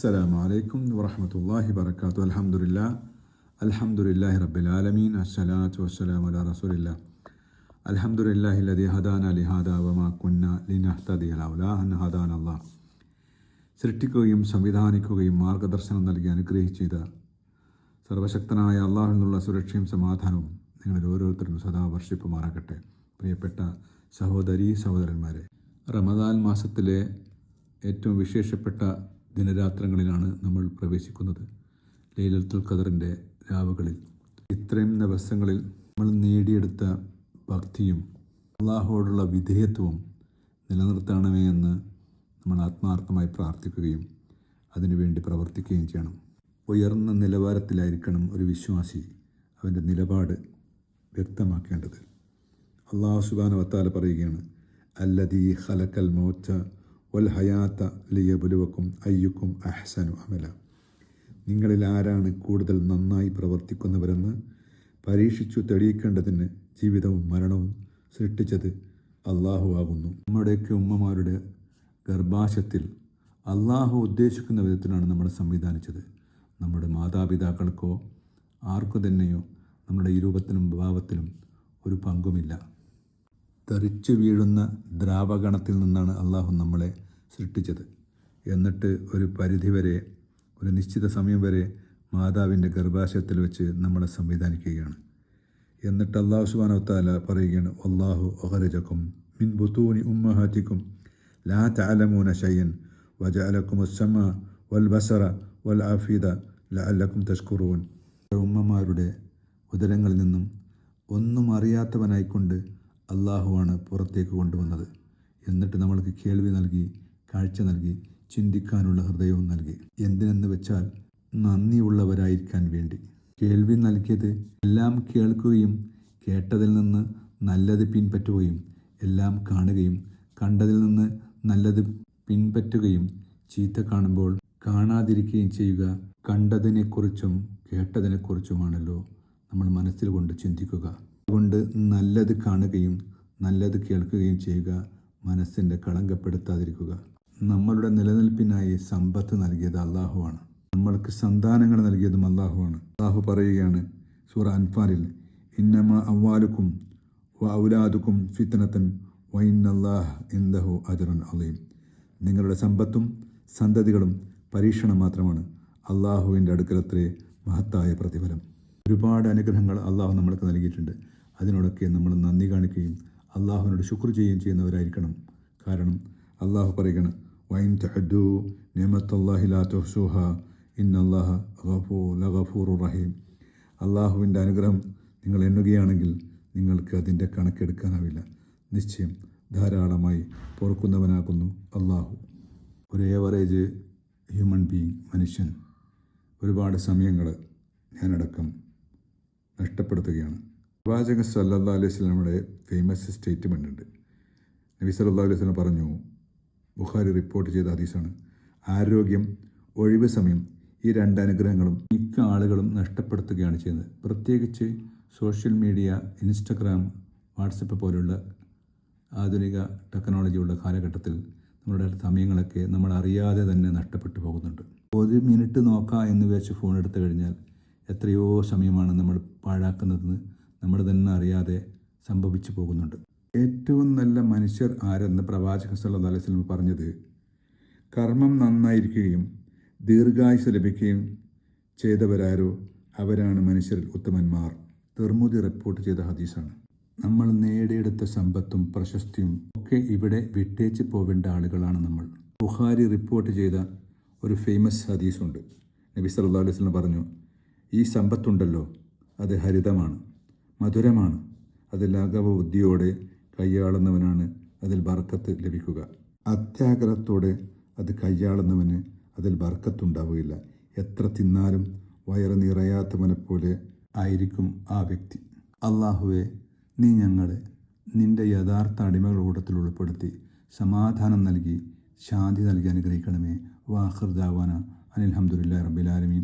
അസ്സലാമു അലൈക്കും വറഹ്മത്തുള്ളാഹി വബറകാതുഹു. അൽഹംദുലില്ലാഹി റബ്ബിൽ ആലമീൻ. അസ്സലാത്തു വസ്സലാമു അലാ റസൂലില്ലാഹ്. അൽഹംദുലില്ലാഹി ലദീ ഹദാനാ ലിഹാദാ വമാ കുന്നാ ലിനഹ്തദിയ ലൗലാ അൻ ഹദാനല്ലാഹ്. സൃഷ്ടിക്കുകയും സംവിധാനിക്കുകയും മാർഗദർശനം നൽകി അനുഗ്രഹിച്ച സർവശക്തനായ അള്ളാഹുവിൽ നിന്നുള്ള സുരക്ഷയും സമാധാനവും നിങ്ങളിൽ ഓരോരുത്തരും സദാ വർഷിപ്പുമാറാകട്ടെ. പ്രിയപ്പെട്ട സഹോദരീ സഹോദരന്മാരെ, റമദാൻ മാസത്തിലെ ഏറ്റവും വിശേഷപ്പെട്ട ദിനരാത്രങ്ങളിലാണ് നമ്മൾ പ്രവേശിക്കുന്നത്. ലൈലത്തുൽ ഖദറിൻ്റെ രാവുകളിൽ ഇത്രയും ദിവസങ്ങളിൽ നമ്മൾ നേടിയെടുത്ത ഭക്തിയും അള്ളാഹുവോടുള്ള വിധേയത്വവും നിലനിർത്തണമേ എന്ന് നമ്മൾ ആത്മാർത്ഥമായി പ്രാർത്ഥിക്കുകയും അതിനുവേണ്ടി പ്രവർത്തിക്കുകയും ചെയ്യണം. ഉയർന്ന നിലവാരത്തിലായിരിക്കണം ഒരു വിശ്വാസി അവൻ്റെ നിലപാട് വ്യക്തമാക്കേണ്ടത്. അല്ലാഹു സുബ്ഹാനഹു വ തആല പറയുകയാണ്, അല്ലദീ ഖലഖൽ മൗത വൽ ഹയാത്ത ലിയബ്ലുവക്കും അയ്യുക്കും അഹ്സനു അമല. നിങ്ങളിൽ ആരാണ് കൂടുതൽ നന്നായി പ്രവർത്തിക്കുന്നവരെന്ന് പരീക്ഷിച്ചു തെളിയിക്കേണ്ടതിന് ജീവിതവും മരണവും സൃഷ്ടിച്ചത് അള്ളാഹു ആകുന്നു. നമ്മുടെയൊക്കെ ഉമ്മമാരുടെ ഗർഭാശയത്തിൽ അള്ളാഹു ഉദ്ദേശിക്കുന്ന വിധത്തിലാണ് നമ്മളെ സംവിധാനിച്ചത്. നമ്മുടെ മാതാപിതാക്കൾക്കോ ആർക്കു തന്നെയോ നമ്മുടെ ഈ രൂപത്തിലും ഭാവത്തിലും ഒരു പങ്കുമില്ല. തെറിച്ചു വീഴുന്ന ദ്രാവകണത്തിൽ നിന്നാണ് അള്ളാഹു നമ്മളെ സൃഷ്ടിച്ചത്. എന്നിട്ട് ഒരു പരിധിവരെ, ഒരു നിശ്ചിത സമയം വരെ മാതാവിൻ്റെ ഗർഭാശയത്തിൽ വെച്ച് നമ്മളെ സംവിധാനിക്കുകയാണ്. എന്നിട്ട് അല്ലാഹു സുബ്ഹാനഹു വ തആല പറയുകയാണ്, അല്ലാഹു അഖ്റജക്കും മിൻ ബുതൂനി ഉമ്മഹാതിക്കും ലാ തഅലമൂന ശൈഅൻ വജഅലക്കുമുസ് സമഅ വൽ ബസറ വൽ അഫീദ ലഅല്ലക്കും തഷ്കുറൂൻ. ഉമ്മമാരുടെ ഉദരങ്ങളിൽ നിന്നും ഒന്നും അറിയാത്തവനായിക്കൊണ്ട് അള്ളാഹുവാണ് പുറത്തേക്ക് കൊണ്ടുവന്നത്. എന്നിട്ട് നമ്മൾക്ക് കേൾവി നൽകി, കാഴ്ച നൽകി, ചിന്തിക്കാനുള്ള ഹൃദയവും നൽകി. എന്തിനെന്ന് വെച്ചാൽ നന്ദിയുള്ളവരായിരിക്കാൻ വേണ്ടി. കേൾവി നൽകിയത് എല്ലാം കേൾക്കുകയും കേട്ടതിൽ നിന്ന് നല്ലത് പിൻപറ്റുകയും, എല്ലാം കാണുകയും കണ്ടതിൽ നിന്ന് നല്ലത് പിൻപറ്റുകയും, ചീത്ത കാണുമ്പോൾ കാണാതിരിക്കുകയും ചെയ്യുക. കണ്ടതിനെക്കുറിച്ചും കേട്ടതിനെക്കുറിച്ചുമാണല്ലോ നമ്മൾ മനസ്സിൽ കൊണ്ട് ചിന്തിക്കുക. അതുകൊണ്ട് നല്ലത് കാണുകയും നല്ലത് കേൾക്കുകയും ചെയ്യുക. മനസ്സിൻ്റെ കളങ്കപ്പെടുത്താതിരിക്കുക. നമ്മളുടെ നിലനിൽപ്പിനായി സമ്പത്ത് നൽകിയത് അള്ളാഹുവാണ്. നമ്മൾക്ക് സന്താനങ്ങൾ നൽകിയതും അള്ളാഹുവാണ്. അള്ളാഹു പറയുകയാണ് സൂറ അൻഫാലിൽ, ഇന്നമാ അംവാലുക്കും വ ഔലാദുക്കും ഫിത്നത്തൻ വ ഇന്നല്ലാഹ ഇൻദഹു അജ്റുൻ അളീം. നിങ്ങളുടെ സമ്പത്തും സന്തതികളും പരീക്ഷണം മാത്രമാണ്, അള്ളാഹുവിൻ്റെ അടുക്കലത്രേ മഹത്തായ പ്രതിഫലം. ഒരുപാട് അനുഗ്രഹങ്ങൾ അള്ളാഹു നമ്മൾക്ക് നൽകിയിട്ടുണ്ട്. അതിനോടൊക്കെ നമ്മൾ നന്ദി കാണിക്കുകയും അള്ളാഹുവിനോട് ശുക്ർ ചെയ്യുകയും ചെയ്യുന്നവരായിരിക്കണം. കാരണം അള്ളാഹു പറയുകയാണ്, വൈൻ തഅദ്ദു നിഅമത്തല്ലാഹി ലാ തുഹ്സുഹ ഇന്നല്ലാഹ ലഗഫൂറുർ റഹീം. അള്ളാഹുവിൻ്റെ അനുഗ്രഹം നിങ്ങൾ എണ്ണുകയാണെങ്കിൽ നിങ്ങൾക്ക് അതിൻ്റെ കണക്കെടുക്കാനാവില്ല. നിശ്ചയം ധാരാളമായി പൊറുക്കുന്നവനാകുന്നു അള്ളാഹു. ഒരു ഏവറേജ് ഹ്യൂമൻ ബീയിങ്, മനുഷ്യൻ ഒരുപാട് സമയങ്ങൾ ഞാനടക്കം നഷ്ടപ്പെടുത്തുകയാണ്. പ്രവാചകൻ സല്ലല്ലാഹു അലൈഹി വസല്ലമയുടെ ഫേമസ് സ്റ്റേറ്റ്മെൻ്റ് ഉണ്ട്. നബി സല്ലല്ലാഹു അലൈഹി വസല്ലം പറഞ്ഞു, ബുഖാരി റിപ്പോർട്ട് ചെയ്ത ഹദീസാണ്, ആരോഗ്യം, ഒഴിവ് സമയം, ഈ രണ്ട് അനുഗ്രഹങ്ങളും മിക്ക ആളുകളും നഷ്ടപ്പെടുത്തുകയാണ് ചെയ്യുന്നത്. പ്രത്യേകിച്ച് സോഷ്യൽ മീഡിയ, ഇൻസ്റ്റഗ്രാം, വാട്സപ്പ് പോലുള്ള ആധുനിക ടെക്നോളജിയുള്ള കാലഘട്ടത്തിൽ നമ്മുടെ സമയങ്ങളൊക്കെ നമ്മൾ അറിയാതെ തന്നെ നഷ്ടപ്പെട്ടു പോകുന്നുണ്ട്. ഒരു മിനിറ്റ് നോക്കാം എന്ന് വെച്ച് ഫോൺ എടുത്തു കഴിഞ്ഞാൽ എത്രയോ സമയമാണ് നമ്മൾ പാഴാക്കുന്നതെന്ന് നമ്മൾ തന്നെ അറിയാതെ സംഭവിച്ചു പോകുന്നുണ്ട്. ഏറ്റവും നല്ല മനുഷ്യർ ആരെന്ന് പ്രവാചകൻ സല്ലല്ലാഹു അലൈഹി വസല്ലം പറഞ്ഞത്, കർമ്മം നന്നായിരിക്കുകയും ദീർഘായുസ് ലഭിക്കുകയും ചെയ്തവരാരോ അവരാണ് മനുഷ്യരിൽ ഉത്തമന്മാർ. തിർമുദി റിപ്പോർട്ട് ചെയ്ത ഹദീസാണ്. നമ്മൾ നേടിയെടുത്ത സമ്പത്തും പ്രശസ്തിയും ഒക്കെ ഇവിടെ വിട്ടേച്ച് പോവേണ്ട ആളുകളാണ് നമ്മൾ. ബുഖാരി റിപ്പോർട്ട് ചെയ്ത ഒരു ഫേമസ് ഹദീസുണ്ട്. നബി സല്ലല്ലാഹു അലൈഹി വസല്ലം പറഞ്ഞു, ഈ സമ്പത്തുണ്ടല്ലോ അത് ഹരിതമാണ്, മധുരമാണ്. അത് ലാഘവ ബുദ്ധിയോടെ കൈയാളുന്നവനാണ് അതിൽ ബർക്കത്ത് ലഭിക്കുക. അത്യാഗ്രഹത്തോടെ അത് കൈയാളുന്നവന് അതിൽ ബർക്കത്തുണ്ടാവുകയില്ല. എത്ര തിന്നാലും വയറ് നിറയാത്തവനെ പോലെ ആയിരിക്കും ആ വ്യക്തി. അള്ളാഹുവെ, നീ ഞങ്ങളെ നിൻ്റെ യഥാർത്ഥ അടിമകൾ കൂട്ടത്തിൽ ഉൾപ്പെടുത്തി സമാധാനം നൽകി ശാന്തി നൽകി അനുഗ്രഹിക്കണമേ. വാഖിർ ദഅവാന അനിൽ ഹംദുലില്ലാഹി റബ്ബിൽ ആലമീൻ.